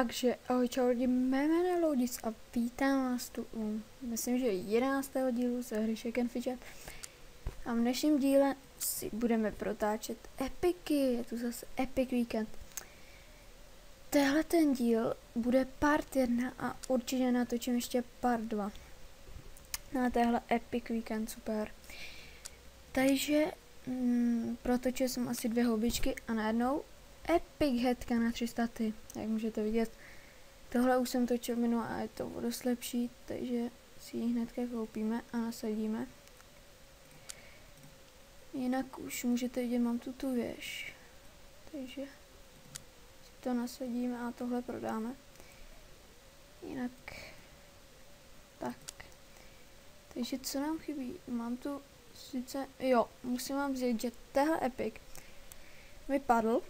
Takže, ahoj čau lidi, mé jméno je Loudis a vítám vás tu myslím, že 11. dílu ze hry Shaken Fidget. A v dnešním díle si budeme protáčet epiky, je tu zase Epic Weekend. Tehle ten díl bude part 1 a určitě natočím ještě part 2. Na téhle Epic Weekend, super. Takže protočil jsem asi 2 houbičky a najednou Epic headka na 3 staty, jak můžete vidět. Tohle už jsem točil minule a je to o dost lepší, takže si ji hnedka koupíme a nasadíme. Jinak už můžete vidět, mám tu věž, takže si to nasadíme a tohle prodáme. Jinak tak. Takže co nám chybí? Mám tu sice, jo, musím vám vzít, že tehle Epic vypadl,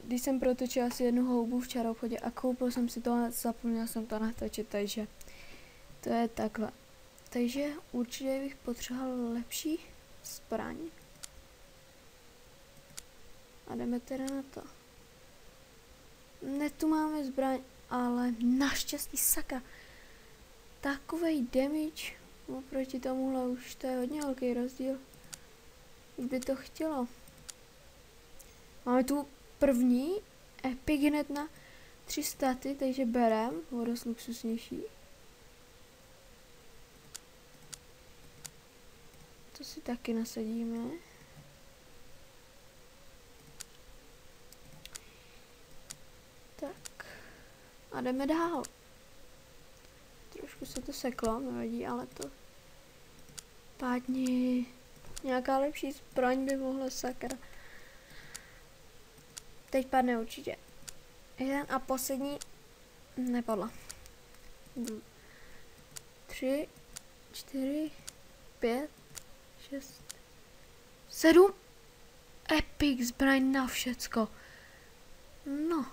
když jsem protočil asi 1 houbu včera v obchodě a koupil jsem si to, zapomněl jsem to natočit, takže to je takhle. Takže určitě bych potřeboval lepší zbraň. A jdeme teda na to. Ne, tu máme zbraň, ale naštěstí sakra. Takovej damage oproti tomuhle už to je hodně velký rozdíl. Už by to chtělo. Máme tu první Epic hned na 3 staty, takže berem, o dost luxusnější. To si taky nasadíme. Tak. A jdeme dál. Trošku se to seklo, nevadí, ale to pádně nějaká lepší zbraň by mohla, sakra. Teď padne určitě. 1 a poslední nepadla. 3, 4, 5, 6, 7. Epic zbraň na všecko. No.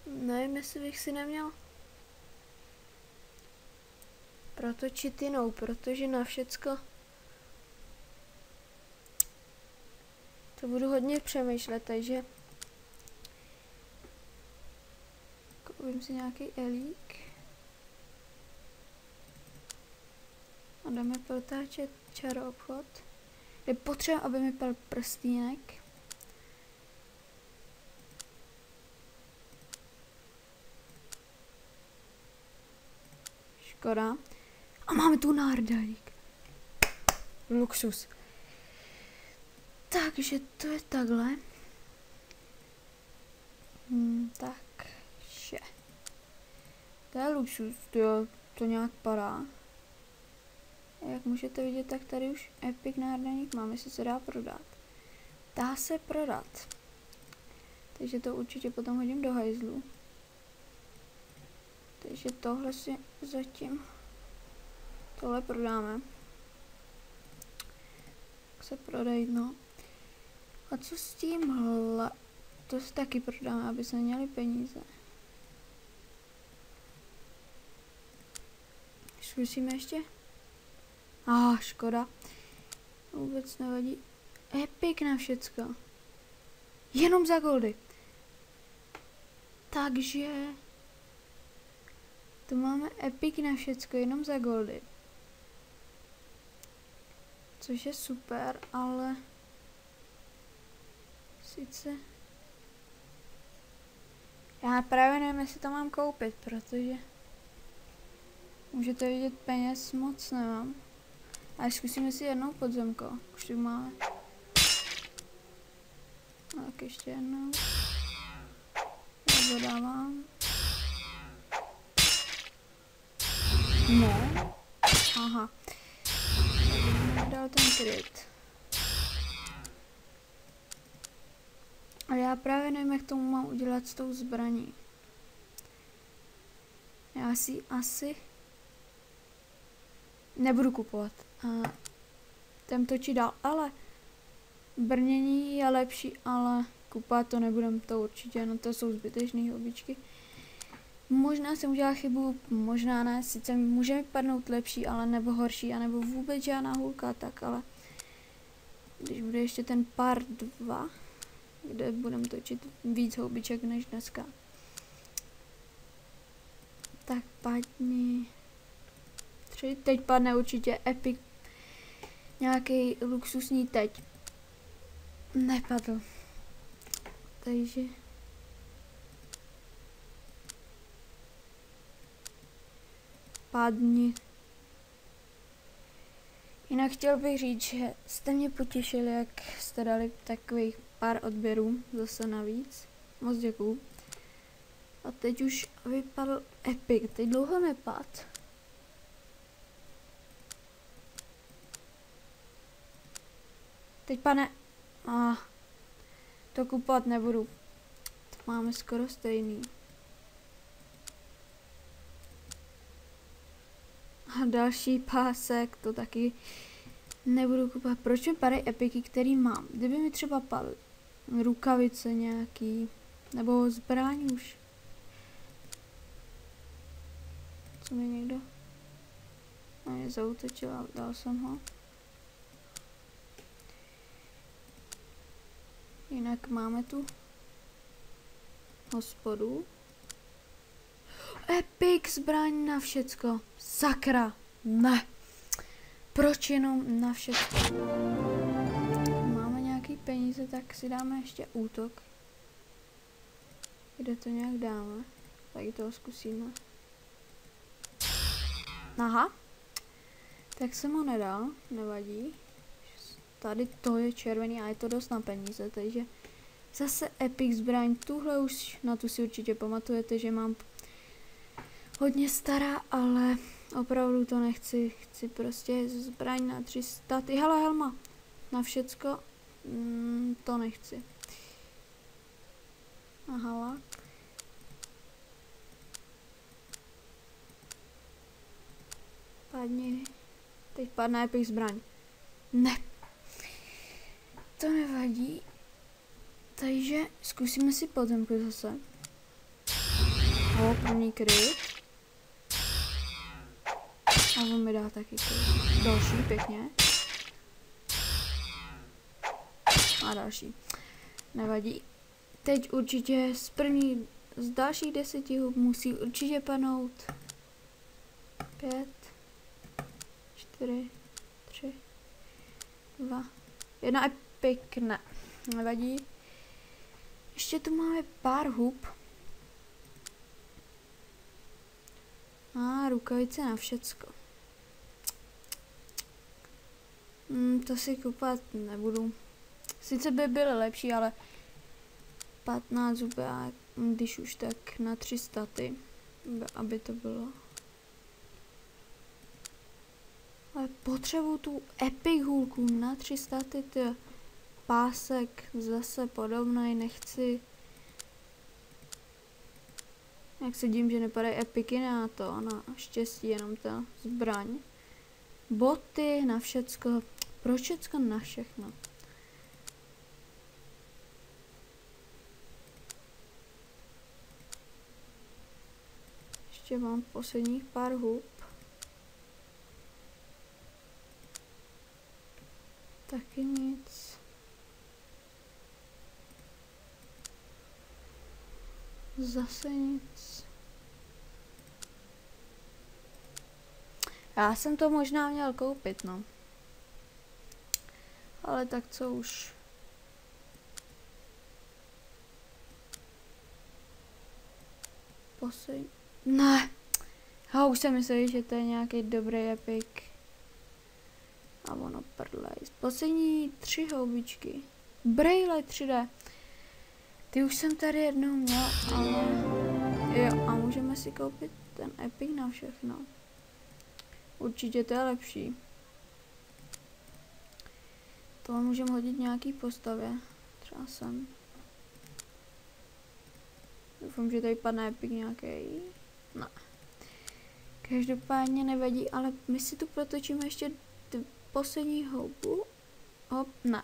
Nevím, jestli bych si neměl protočit jinou, protože na všecko to budu hodně přemýšlet, takže koupím si nějaký elík a jdeme protáčet čaroobchod. Je potřeba, aby mi padl prstýnek. Škoda. A máme tu nárdalík. Luxus. Takže to je takhle. Takže. To je luxus, to nějak padá. Jak můžete vidět, tak tady už Epic náhrdelník máme, jestli se dá prodat. Dá se prodat. Takže to určitě potom hodím do hajzlu. Takže tohle si zatím tohle prodáme. Tak se prodej, no. A co s tímhle? To si taky prodáme, aby jsme měli peníze. Zkusíme ještě? Škoda. Vůbec nevadí. Epic na všecko. Jenom za goldy. Takže tu máme Epic na všecko, jenom za goldy. Což je super, ale sice já právě nevím, jestli to mám koupit, protože můžete vidět, peněz moc nemám. A zkusíme si jednou podzemko, už tu máme. Tak ještě jednou. Já dodávám. No. Aha. Dal ten kryt. Ale já právě nevím, jak tomu mám udělat s tou zbraní. Já si asi nebudu kupovat. A jdem točit dál, ale brnění je lepší, ale kupovat to nebudem, to určitě, no to jsou zbytečné houbičky. Možná jsem udělala chybu, možná ne, sice může mi padnout lepší, ale nebo horší, anebo vůbec žádná hůlka, tak ale když bude ještě ten part 2, kde budeme točit víc houbiček než dneska, tak padni 3, teď padne určitě epic, nějaký luxusní teď. Nepadl. Takže padni. Jinak chtěl bych říct, že jste mě potěšili, jak jste dali takových pár odběrů zase navíc. Moc děkuju. A teď už vypadl epic, teď dlouho nepad. Teď pane, to kupovat nebudu. To máme skoro stejný. A další pásek, to taky nebudu kupovat. Proč mi padají epiky, který mám? Kdyby mi třeba padly rukavice nějaký, nebo zbraň už. Co mi někdo? A mě zaútočil a dal jsem ho. Jinak máme tu hospodu. Epic zbraň na všecko. Sakra. Ne. Proč jenom na všecko? Máme nějaký peníze, tak si dáme ještě útok. Kde to nějak dáme? Tak toho zkusíme. Aha. Tak jsem ho nedal. Nevadí. Tady to je červený a je to dost na peníze, takže zase epic zbraň. Tuhle už, na tu si určitě pamatujete, že mám hodně stará, ale opravdu to nechci. Chci prostě zbraň na 300. Ty hele, helma. Na všecko. To nechci. Aha. Padni. Teď padne epic zbraň. Ne. To nevadí. Takže zkusíme si pozemku zase. První kryt. A on mi dá taky kryt. Další, pěkně. A další. Nevadí. Teď určitě z dalších 10 hub musí určitě padnout 5, 4, 3, 2, 1 epic, ne. Nevadí. Ještě tu máme pár hub. Rukavice na všecko. To si kupovat nebudu. Sice by byly lepší, ale 15 zubák, když už tak na 300, aby to bylo. Ale potřebuju tu epic hůlku na 300, pásek zase podobný, nechci. Jak se dím, že nepadají epiky na to, na štěstí, jenom ta zbraň. Boty na všecko, pro všecko na všechno. Ještě mám posledních pár hub. Taky nic. Zase nic. Já jsem to možná měl koupit, no. Ale tak co už. Ne. Už jsem myslel, že to je nějaký dobrý epic. A ono prdlej. Poslední 3 houbičky. Braille 3D. Ty už jsem tady jednou měl, ale jo, a můžeme si koupit ten epic na všechno. Určitě to je lepší. Tohle můžeme hodit nějaký postavě. Třeba sem. Doufám, že tady padne epic nějaký. Ne. Každopádně nevadí, ale my si tu protočíme ještě poslední houbu. Hop, ne.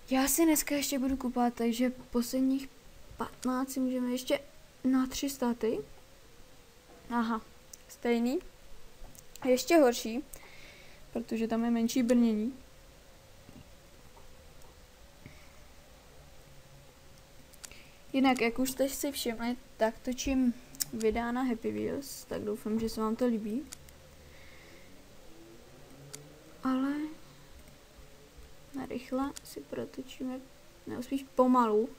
Já si dneska ještě budu kupovat, takže posledních 15 si můžeme ještě na 300. Aha, stejný. Ještě horší, protože tam je menší brnění. Jinak, jak už jste si všimli, tak točím videa na Happy Wheels, tak doufám, že se vám to líbí. Ale narychle si protočíme, nebo spíš pomalu.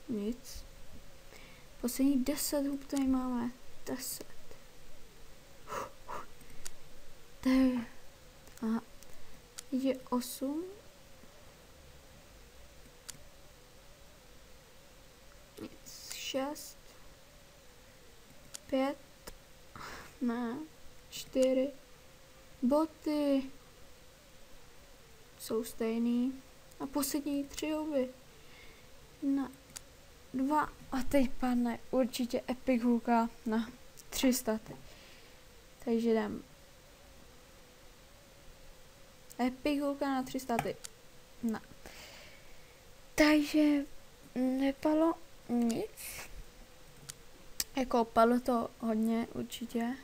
Nic. Poslední 10 hub tady máme. 10. Aha. Je 8. Nic. 6. 5. Ne. 4. Boty. Jsou stejný. A poslední 3 huby. 1, 2. A teď padne určitě epic hulka na 300. Takže dám epic hulka na 300. No. Takže nepadlo nic. Jako padlo to hodně určitě.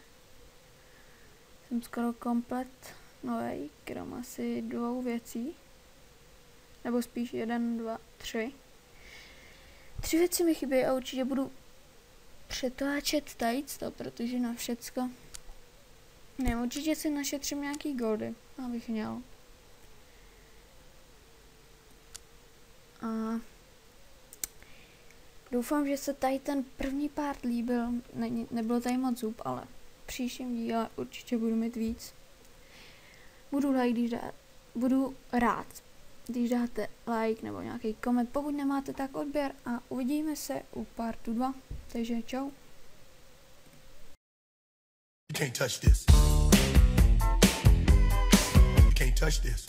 Jsem skoro komplet novej, krom asi 2 věcí. Nebo spíš 1, 2, 3. 3 věci mi chybí a určitě budu přetáčet tadyto, protože na všecko. Ne, určitě si našetřím nějaký goldy, abych měl. A doufám, že se tady ten první part líbil. Nebylo tady moc zub, ale v příštím díle určitě budu mít víc. Budu rád, když dáte like nebo nějaký koment. Pokud nemáte, tak odběr a uvidíme se u partu 2. Takže čau. You can't touch this. You can't touch this.